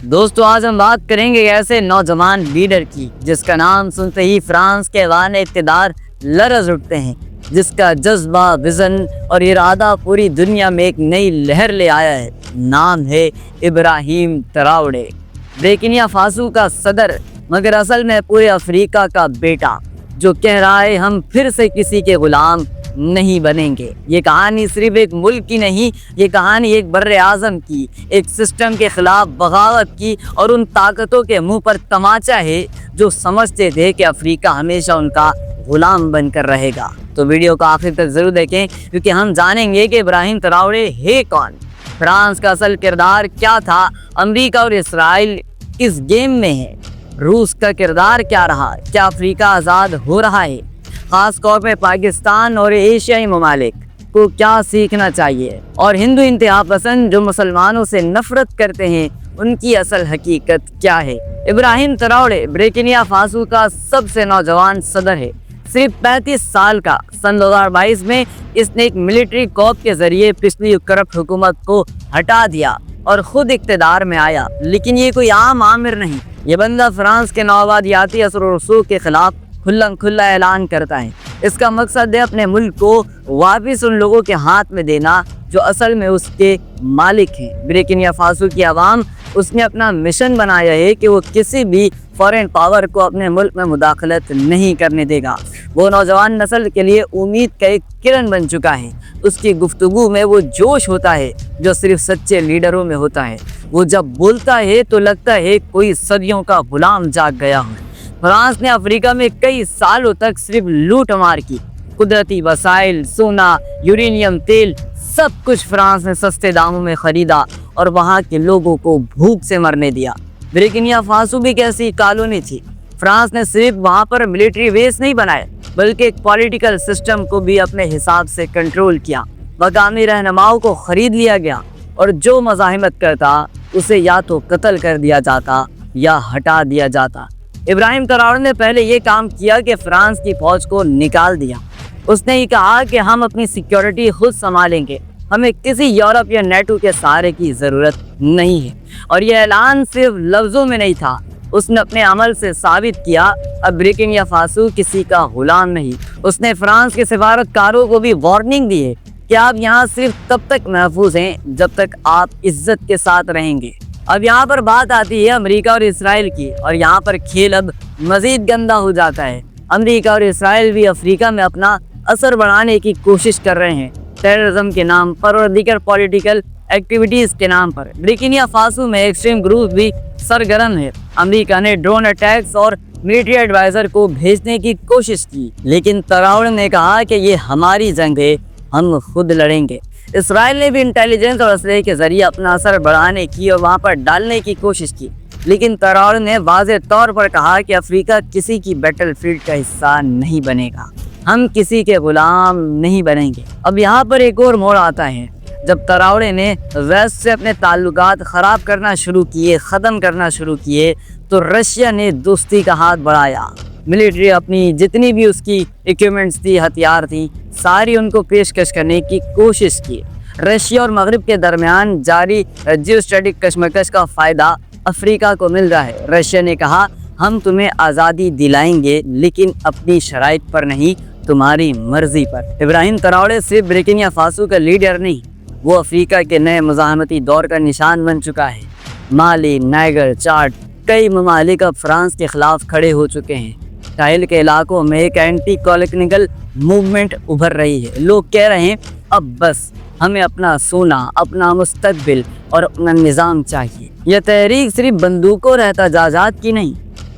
دوستو آج ہم بات کریں گے ایسے نوجوان لیڈر کی جس کا نام سنتے ہی فرانس کے ایوان اقتدار لرز اٹھتے ہیں، جس کا جذبہ، وژن اور ارادہ پوری دنیا میں ایک نئی لہر لے آیا ہے۔ نام ہے ابراہیم تراؤڑے، برکینا فاسو کا صدر، مگر اصل میں پورے افریقہ کا بیٹا، جو کہہ رہا ہے ہم پھر سے کسی کے غلام نہیں بنیں گے۔ یہ کہانی صرف ایک ملک کی نہیں، یہ کہانی ایک بر اعظم کی، ایک سسٹم کے خلاف بغاوت کی اور ان طاقتوں کے منہ پر تماچا ہے جو سمجھتے تھے کہ افریقہ ہمیشہ ان کا غلام بن کر رہے گا۔ تو ویڈیو کو آخر تک ضرور دیکھیں، کیونکہ ہم جانیں گے کہ ابراہیم تراؤڑے ہے کون، فرانس کا اصل کردار کیا تھا، امریکہ اور اسرائیل کس گیم میں ہے، روس کا کردار کیا رہا، کیا افریقہ آزاد ہو رہا ہے، خاص طور پہ پاکستان اور ایشیائی ممالک کو کیا سیکھنا چاہیے، اور ہندو انتہا پسند جو مسلمانوں سے نفرت کرتے ہیں ان کی اصل حقیقت کیا ہے۔ ابراہیم تراؤڑے برکینا فاسو کا سب سے نوجوان صدر ہے، صرف 35 سال کا۔ سن 2022 میں اس نے ایک ملٹری کوپ کے ذریعے پچھلی کرپٹ حکومت کو ہٹا دیا اور خود اقتدار میں آیا، لیکن یہ کوئی عام آمر نہیں، یہ بندہ فرانس کے نوآبادیاتی اثر و رسوخ کے خلاف کھلم کھلا اعلان کرتا ہے۔ اس کا مقصد ہے اپنے ملک کو واپس ان لوگوں کے ہاتھ میں دینا جو اصل میں اس کے مالک ہیں۔ برکینا فاسو کی عوام اس نے اپنا مشن بنایا ہے کہ وہ کسی بھی فورن پاور کو اپنے ملک میں مداخلت نہیں کرنے دے گا۔ وہ نوجوان نسل کے لیے امید کا ایک کرن بن چکا ہے۔ اس کی گفتگو میں وہ جوش ہوتا ہے جو صرف سچے لیڈروں میں ہوتا ہے۔ وہ جب بولتا ہے تو لگتا ہے کوئی صدیوں کا غلام جاگ گیا ہو۔ فرانس نے افریقہ میں کئی سالوں تک صرف لوٹ مار کی، قدرتی وسائل، سونا، یورینیم تیل، سب کچھ فرانس نے سستے داموں میں خریدا اور وہاں کے لوگوں کو بھوک سے مرنے دیا۔ برکینا فاسو بھی کیسی کالونی تھی۔ فرانس نے صرف وہاں پر ملٹری بیس نہیں بنائے بلکہ ایک پولیٹیکل سسٹم کو بھی اپنے حساب سے کنٹرول کیا۔ مقامی رہنماؤں کو خرید لیا گیا اور جو مزاحمت کرتا اسے یا تو قتل کر دیا جاتا یا ہٹا دیا جاتا۔ ابراہیم تراؤڑے نے پہلے یہ کام کیا کہ فرانس کی فوج کو نکال دیا۔ اس نے یہ کہا کہ ہم اپنی سیکیورٹی خود سنبھالیں گے، ہمیں کسی یورپ یا نیٹو کے سہارے کی ضرورت نہیں ہے۔ اور یہ اعلان صرف لفظوں میں نہیں تھا، اس نے اپنے عمل سے ثابت کیا۔ اب برکینا فاسو کسی کا غلام نہیں۔ اس نے فرانس کے سفارتکاروں کو بھی وارننگ دی ہے کہ آپ یہاں صرف تب تک محفوظ ہیں جب تک آپ عزت کے ساتھ رہیں گے۔ اب یہاں پر بات آتی ہے امریکہ اور اسرائیل کی، اور یہاں پر کھیل اب مزید گندا ہو جاتا ہے۔ امریکہ اور اسرائیل بھی افریقہ میں اپنا اثر بڑھانے کی کوشش کر رہے ہیں، ٹیررزم کے نام پر اور دیگر پولیٹیکل ایکٹیویٹیز کے نام پر۔ برکینا فاسو میں ایکسٹریم گروپ بھی سرگرم ہے۔ امریکہ نے ڈرون اٹیکس اور ملٹری ایڈوائزر کو بھیجنے کی کوشش کی، لیکن تراؤڑے نے کہا کہ یہ ہماری جنگ ہے، ہم خود لڑیں گے۔ اسرائیل نے بھی انٹیلیجنس اور اسلحے کے ذریعے اپنا اثر بڑھانے کی اور وہاں پر ڈالنے کی کوشش کی، لیکن تراؤڑے نے واضح طور پر کہا کہ افریقہ کسی کی بیٹل فیلڈ کا حصہ نہیں بنے گا، ہم کسی کے غلام نہیں بنیں گے۔ اب یہاں پر ایک اور موڑ آتا ہے جب تراؤڑے نے ویسٹ سے اپنے تعلقات خراب کرنا شروع کیے، ختم کرنا شروع کیے، تو رشیا نے دوستی کا ہاتھ بڑھایا۔ ملٹری اپنی جتنی بھی اس کی ایکوپمنٹس تھی، ہتھیار تھی، ساری ان کو پیشکش کرنے کی کوشش کی۔ رشیا اور مغرب کے درمیان جاری جیو اسٹریٹجک کشمکش کا فائدہ افریقہ کو مل رہا ہے۔ رشیا نے کہا ہم تمہیں آزادی دلائیں گے لیکن اپنی شرائط پر نہیں، تمہاری مرضی پر۔ ابراہیم تراؤڑے صرف برکینا فاسو کا لیڈر نہیں، وہ افریقہ کے نئے مزاحمتی دور کا نشان بن چکا ہے۔ مالی، نائگر، چاڈ، کئی ممالک اب فرانس کے خلاف کھڑے ہو چکے ہیں۔ ساحل کے علاقوں میں ایک اینٹی کولونیل موومنٹ ابھر رہی ہے۔ لوگ کہہ رہے ہیں اب بس ہمیں اپنا سونا، اپنا مستقبل اور اپنا نظام چاہیے۔ یہ تحریک صرف بندوقوں اور احتجاجات کی نہیں،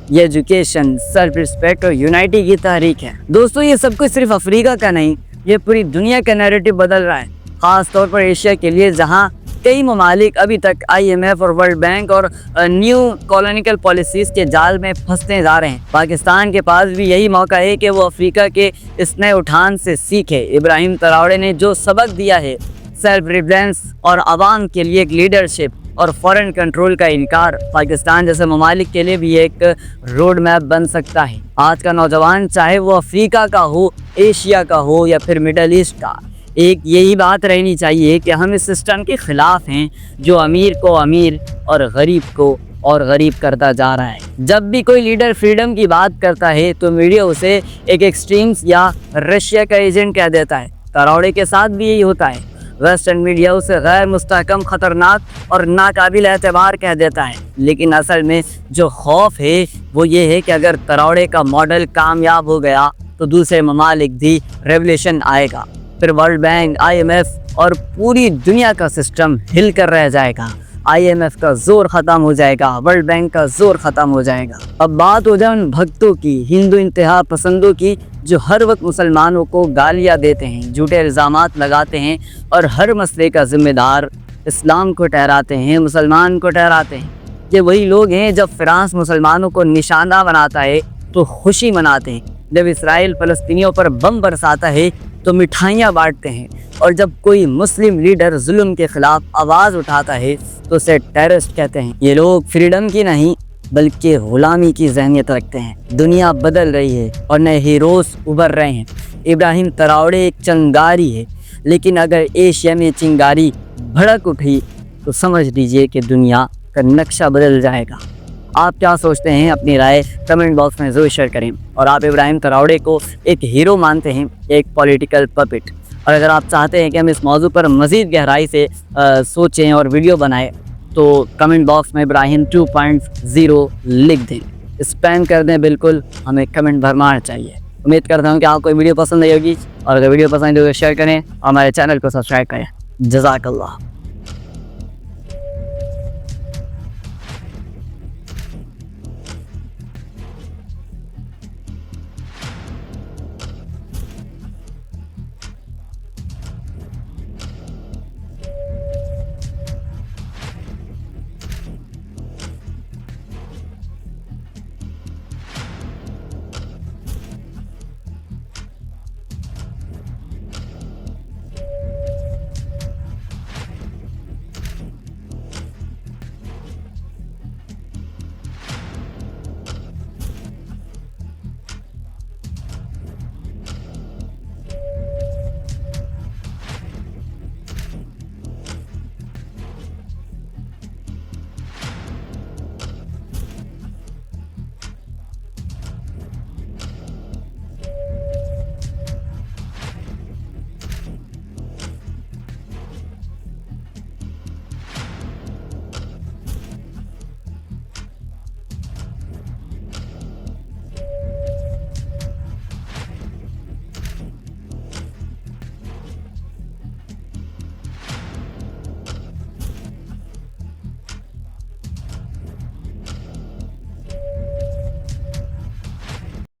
یہ ایجوکیشن، سیلف ریسپیکٹ اور یونائٹی کی تحریک ہے۔ دوستو یہ سب کچھ صرف افریقہ کا نہیں، یہ پوری دنیا کا نیریٹو بدل رہا ہے، خاص طور پر ایشیا کے لیے، جہاں کئی ممالک ابھی تک IMF اور ورلڈ بینک اور نیو کولونیل پالیسیز کے جال میں پھنستے جا رہے ہیں۔ پاکستان کے پاس بھی یہی موقع ہے کہ وہ افریقہ کے اس نئے اٹھان سے سیکھے۔ ابراہیم تراؤڑے نے جو سبق دیا ہے، سیلف ریلیونس اور عوام کے لیے ایک لیڈرشپ اور فورن کنٹرول کا انکار، پاکستان جیسے ممالک کے لیے بھی ایک روڈ میپ بن سکتا ہے۔ آج کا نوجوان چاہے وہ افریقہ کا ہو، ایشیا کا ہو یا پھر مڈل ایسٹ کا، ایک یہی بات رہنی چاہیے کہ ہم اس سسٹم کے خلاف ہیں جو امیر کو امیر اور غریب کو اور غریب کرتا جا رہا ہے۔ جب بھی کوئی لیڈر فریڈم کی بات کرتا ہے تو میڈیا اسے ایک ایکسٹریمز یا رشیا کا ایجنٹ کہہ دیتا ہے۔ تراوڑے کے ساتھ بھی یہی ہوتا ہے، ویسٹرن میڈیا اسے غیر مستحکم، خطرناک اور ناقابل اعتبار کہہ دیتا ہے، لیکن اصل میں جو خوف ہے وہ یہ ہے کہ اگر تراوڑے کا ماڈل کامیاب ہو گیا تو دوسرے ممالک بھی ریولیوشن آئے گا، پھر ورلڈ بینک، IMF اور پوری دنیا کا سسٹم ہل کر رہ جائے گا۔ IMF کا زور ختم ہو جائے گا، ورلڈ بینک کا زور ختم ہو جائے گا۔ اب بات ہو جائے ان بھکتوں کی، ہندو انتہا پسندوں کی، جو ہر وقت مسلمانوں کو گالیاں دیتے ہیں، جھوٹے الزامات لگاتے ہیں اور ہر مسئلے کا ذمہ دار اسلام کو ٹھہراتے ہیں، مسلمان کو ٹھہراتے ہیں۔ یہ وہی لوگ ہیں جب فرانس مسلمانوں کو نشانہ بناتا ہے تو خوشی مناتے ہیں، جب اسرائیل فلسطینیوں پر بم برساتا ہے تو مٹھائیاں بانٹتے ہیں، اور جب کوئی مسلم لیڈر ظلم کے خلاف آواز اٹھاتا ہے تو اسے ٹیررسٹ کہتے ہیں۔ یہ لوگ فریڈم کی نہیں بلکہ غلامی کی ذہنیت رکھتے ہیں۔ دنیا بدل رہی ہے اور نئے ہیروز ابھر رہے ہیں۔ ابراہیم تراوڑے ایک چنگاری ہے، لیکن اگر ایشیا میں چنگاری بھڑک اٹھی تو سمجھ لیجئے کہ دنیا کا نقشہ بدل جائے گا۔ آپ کیا سوچتے ہیں؟ اپنی رائے کمنٹ باکس میں ضرور شیئر کریں، اور آپ ابراہیم تراوڑے کو ایک ہیرو مانتے ہیں یا ایک پولیٹیکل پپٹ؟ اور اگر آپ چاہتے ہیں کہ ہم اس موضوع پر مزید گہرائی سے سوچیں اور ویڈیو بنائیں تو کمنٹ باکس میں ابراہیم 2.0 لکھ دیں، اسپیم کر دیں، بالکل ہمیں کمنٹ بھرمانا چاہیے۔ امید کرتا ہوں کہ آپ کو ویڈیو پسند آئی ہوگی، اور اگر ویڈیو پسند آئی تو شیئر کریں اور ہمارے چینل کو سبسکرائب کریں۔ جزاک اللہ۔